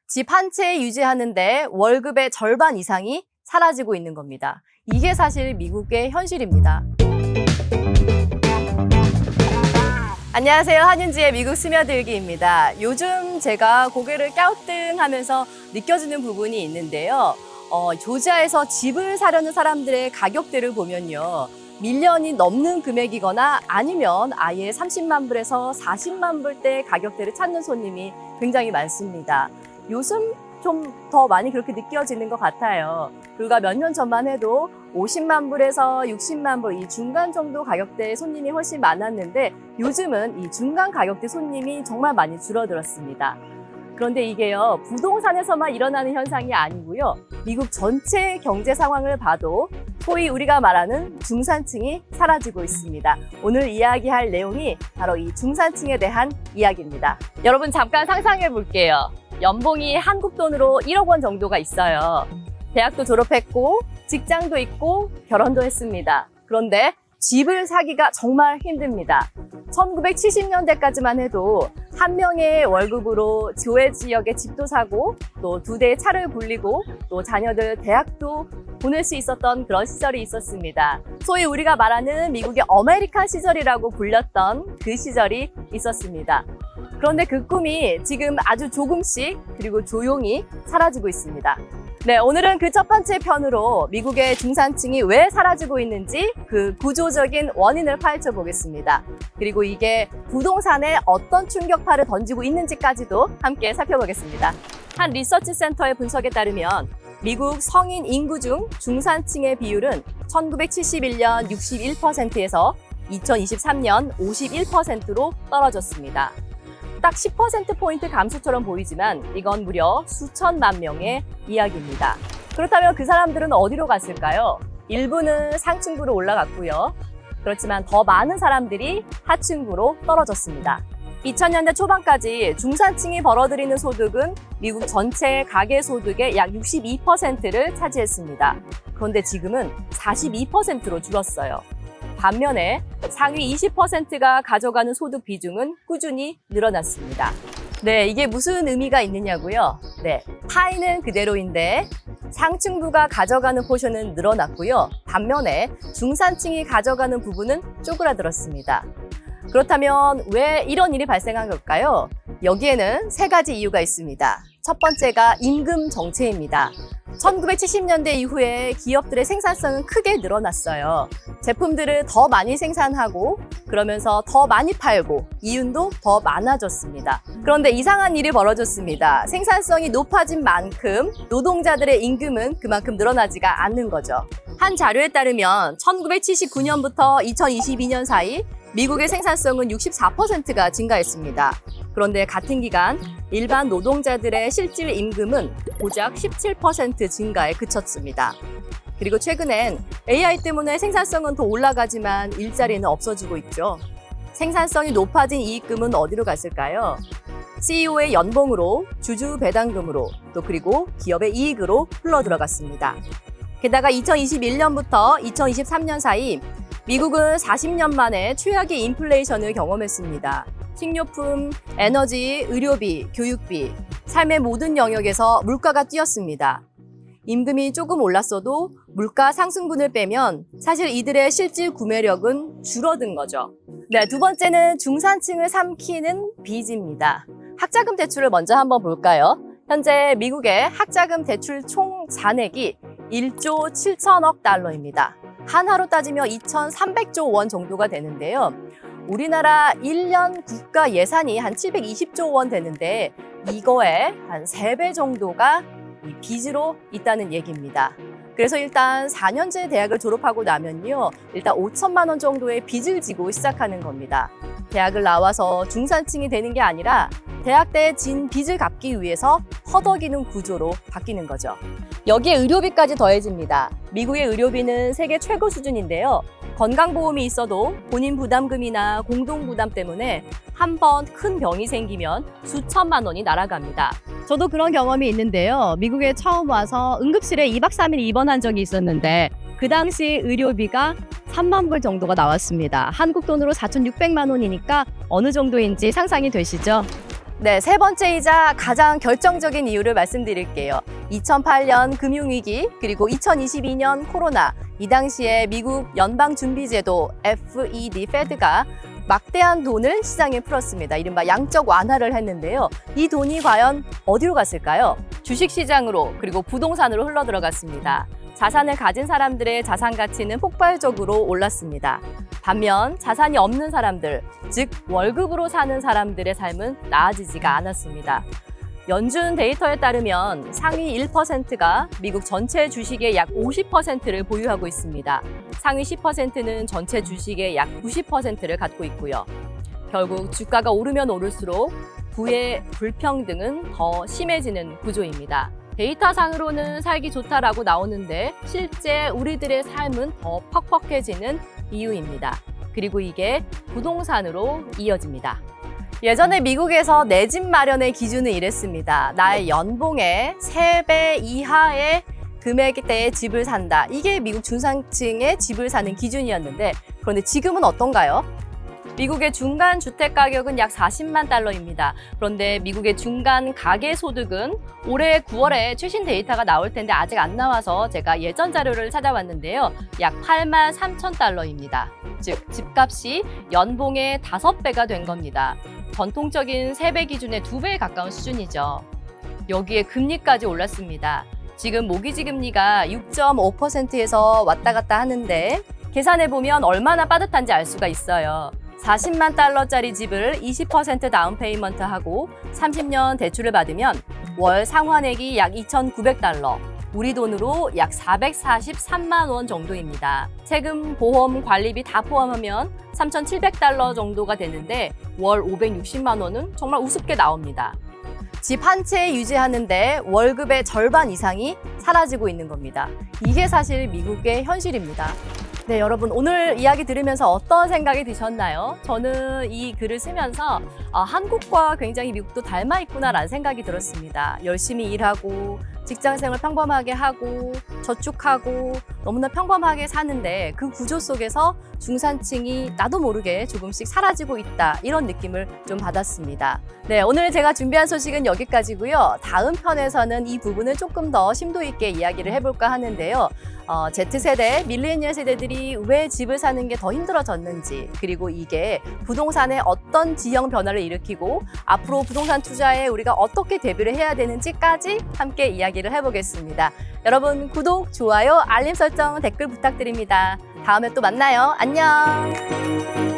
집 한 채 유지하는데 월급의 절반 이상이 사라지고 있는 겁니다. 이게 사실 미국의 현실입니다. 안녕하세요. 한윤지의 미국 스며들기입니다. 요즘 제가 고개를 갸우뚱하면서 느껴지는 부분이 있는데요. 조지아에서 집을 사려는 사람들의 가격대를 보면요. 밀리언이 넘는 금액이거나 아니면 아예 30만 불에서 40만 불대 가격대를 찾는 손님이 굉장히 많습니다. 요즘 좀 더 많이 그렇게 느껴지는 것 같아요. 불과 몇 년 전만 해도 50만 불에서 60만 불 이 중간 정도 가격대의 손님이 훨씬 많았는데 요즘은 이 중간 가격대 손님이 정말 많이 줄어들었습니다. 그런데 이게요, 부동산에서만 일어나는 현상이 아니고요. 미국 전체 경제 상황을 봐도 소위 우리가 말하는 중산층이 사라지고 있습니다. 오늘 이야기할 내용이 바로 이 중산층에 대한 이야기입니다. 여러분 잠깐 상상해 볼게요. 연봉이 한국 돈으로 1억 원 정도가 있어요. 대학도 졸업했고 직장도 있고 결혼도 했습니다. 그런데 집을 사기가 정말 힘듭니다. 1970년대까지만 해도 한 명의 월급으로 교외 지역에 집도 사고 또 2대의 차를 불리고 또 자녀들 대학도 보낼 수 있었던 그런 시절이 있었습니다. 소위 우리가 말하는 미국의 아메리칸 시절이라고 불렸던 그 시절이 있었습니다. 그런데 그 꿈이 지금 아주 조금씩 그리고 조용히 사라지고 있습니다. 네, 오늘은 그 첫 번째 편으로 미국의 중산층이 왜 사라지고 있는지 그 구조적인 원인을 파헤쳐 보겠습니다. 그리고 이게 부동산에 어떤 충격파를 던지고 있는지까지도 함께 살펴보겠습니다. 한 리서치 센터의 분석에 따르면 미국 성인 인구 중 중산층의 비율은 1971년 61%에서 2023년 51%로 떨어졌습니다. 딱 10%포인트 감소처럼 보이지만 이건 무려 수천만 명의 이야기입니다. 그렇다면 그 사람들은 어디로 갔을까요? 일부는 상층부로 올라갔고요. 그렇지만 더 많은 사람들이 하층부로 떨어졌습니다. 2000년대 초반까지 중산층이 벌어들이는 소득은 미국 전체 가계 소득의 약 62%를 차지했습니다. 그런데 지금은 42%로 줄었어요. 반면에 상위 20%가 가져가는 소득 비중은 꾸준히 늘어났습니다. 네, 이게 무슨 의미가 있느냐고요? 네, 파이는 그대로인데 상층부가 가져가는 포션은 늘어났고요. 반면에 중산층이 가져가는 부분은 쪼그라들었습니다. 그렇다면 왜 이런 일이 발생한 걸까요? 여기에는 3가지 이유가 있습니다. 첫 번째가 임금 정체입니다. 1970년대 이후에 기업들의 생산성은 크게 늘어났어요. 제품들을 더 많이 생산하고 그러면서 더 많이 팔고 이윤도 더 많아졌습니다. 그런데 이상한 일이 벌어졌습니다. 생산성이 높아진 만큼 노동자들의 임금은 그만큼 늘어나지가 않는 거죠. 한 자료에 따르면 1979년부터 2022년 사이 미국의 생산성은 64%가 증가했습니다. 그런데 같은 기간 일반 노동자들의 실질 임금은 고작 17% 증가에 그쳤습니다. 그리고 최근엔 AI 때문에 생산성은 더 올라가지만 일자리는 없어지고 있죠. 생산성이 높아진 이익금은 어디로 갔을까요? CEO의 연봉으로, 주주 배당금으로, 또 그리고 기업의 이익으로 흘러들어갔습니다. 게다가 2021년부터 2023년 사이 미국은 40년 만에 최악의 인플레이션을 경험했습니다. 식료품, 에너지, 의료비, 교육비, 삶의 모든 영역에서 물가가 뛰었습니다. 임금이 조금 올랐어도 물가 상승분을 빼면 사실 이들의 실질 구매력은 줄어든 거죠. 네, 두 번째는 중산층을 삼키는 빚입니다. 학자금 대출을 먼저 한번 볼까요? 현재 미국의 학자금 대출 총 잔액이 1조 7천억 달러입니다. 한화로 따지면 2,300조 원 정도가 되는데요. 우리나라 1년 국가 예산이 한 720조 원 되는데 이거에 한 3배 정도가 이 빚으로 있다는 얘기입니다. 그래서 일단 4년제 대학을 졸업하고 나면요. 일단 5천만 원 정도의 빚을 지고 시작하는 겁니다. 대학을 나와서 중산층이 되는 게 아니라 대학 때 진 빚을 갚기 위해서 허덕이는 구조로 바뀌는 거죠. 여기에 의료비까지 더해집니다. 미국의 의료비는 세계 최고 수준인데요. 건강보험이 있어도 본인 부담금이나 공동부담 때문에 한 번 큰 병이 생기면 수천만 원이 날아갑니다. 저도 그런 경험이 있는데요. 미국에 처음 와서 응급실에 2박 3일 입원한 적이 있었는데 그 당시 의료비가 3만 불 정도가 나왔습니다. 한국 돈으로 4,600만 원이니까 어느 정도인지 상상이 되시죠? 네, 세 번째이자 가장 결정적인 이유를 말씀드릴게요. 2008년 금융위기, 그리고 2022년 코로나, 이 당시에 미국 연방준비제도 FED, Fed가 막대한 돈을 시장에 풀었습니다. 이른바 양적 완화를 했는데요. 이 돈이 과연 어디로 갔을까요? 주식시장으로, 그리고 부동산으로 흘러들어갔습니다. 자산을 가진 사람들의 자산 가치는 폭발적으로 올랐습니다. 반면 자산이 없는 사람들, 즉 월급으로 사는 사람들의 삶은 나아지지가 않았습니다. 연준 데이터에 따르면 상위 1%가 미국 전체 주식의 약 50%를 보유하고 있습니다. 상위 10%는 전체 주식의 약 90%를 갖고 있고요. 결국 주가가 오르면 오를수록 부의 불평등은 더 심해지는 구조입니다. 데이터상으로는 살기 좋다라고 나오는데 실제 우리들의 삶은 더 퍽퍽해지는 이유입니다. 그리고 이게 부동산으로 이어집니다. 예전에 미국에서 내 집 마련의 기준은 이랬습니다. 나의 연봉의 3배 이하의 금액대의 집을 산다. 이게 미국 중산층의 집을 사는 기준이었는데 그런데 지금은 어떤가요? 미국의 중간 주택 가격은 약 40만 달러입니다. 그런데 미국의 중간 가계 소득은 올해 9월에 최신 데이터가 나올 텐데 아직 안 나와서 제가 예전 자료를 찾아봤는데요. 약 8만 3천 달러입니다. 즉 집값이 연봉의 5배가 된 겁니다. 전통적인 3배 기준의 2배에 가까운 수준이죠. 여기에 금리까지 올랐습니다. 지금 모기지 금리가 6.5%에서 왔다 갔다 하는데 계산해보면 얼마나 빠듯한지 알 수가 있어요. 40만 달러짜리 집을 20% 다운 페이먼트 하고 30년 대출을 받으면 월 상환액이 약 2,900달러, 우리 돈으로 약 443만 원 정도입니다. 세금, 보험, 관리비 다 포함하면 3,700달러 정도가 되는데 월 560만 원은 정말 우습게 나옵니다. 집 한 채 유지하는데 월급의 절반 이상이 사라지고 있는 겁니다. 이게 사실 미국의 현실입니다. 네, 여러분 오늘 이야기 들으면서 어떤 생각이 드셨나요? 저는 이 글을 쓰면서 한국과 굉장히 미국도 닮아 있구나라는 생각이 들었습니다. 열심히 일하고 직장생활 평범하게 하고 저축하고 너무나 평범하게 사는데 그 구조 속에서 중산층이 나도 모르게 조금씩 사라지고 있다, 이런 느낌을 좀 받았습니다. 네, 오늘 제가 준비한 소식은 여기까지고요. 다음 편에서는 이 부분을 조금 더 심도 있게 이야기를 해볼까 하는데요. Z세대, 밀레니얼 세대들이 왜 집을 사는 게 더 힘들어졌는지, 그리고 이게 부동산에 어떤 지형 변화를 일으키고 앞으로 부동산 투자에 우리가 어떻게 대비를 해야 되는지까지 함께 이야기를 해보겠습니다. 여러분 구독, 좋아요, 알림 설정, 댓글 부탁드립니다. 다음에 또 만나요. 안녕.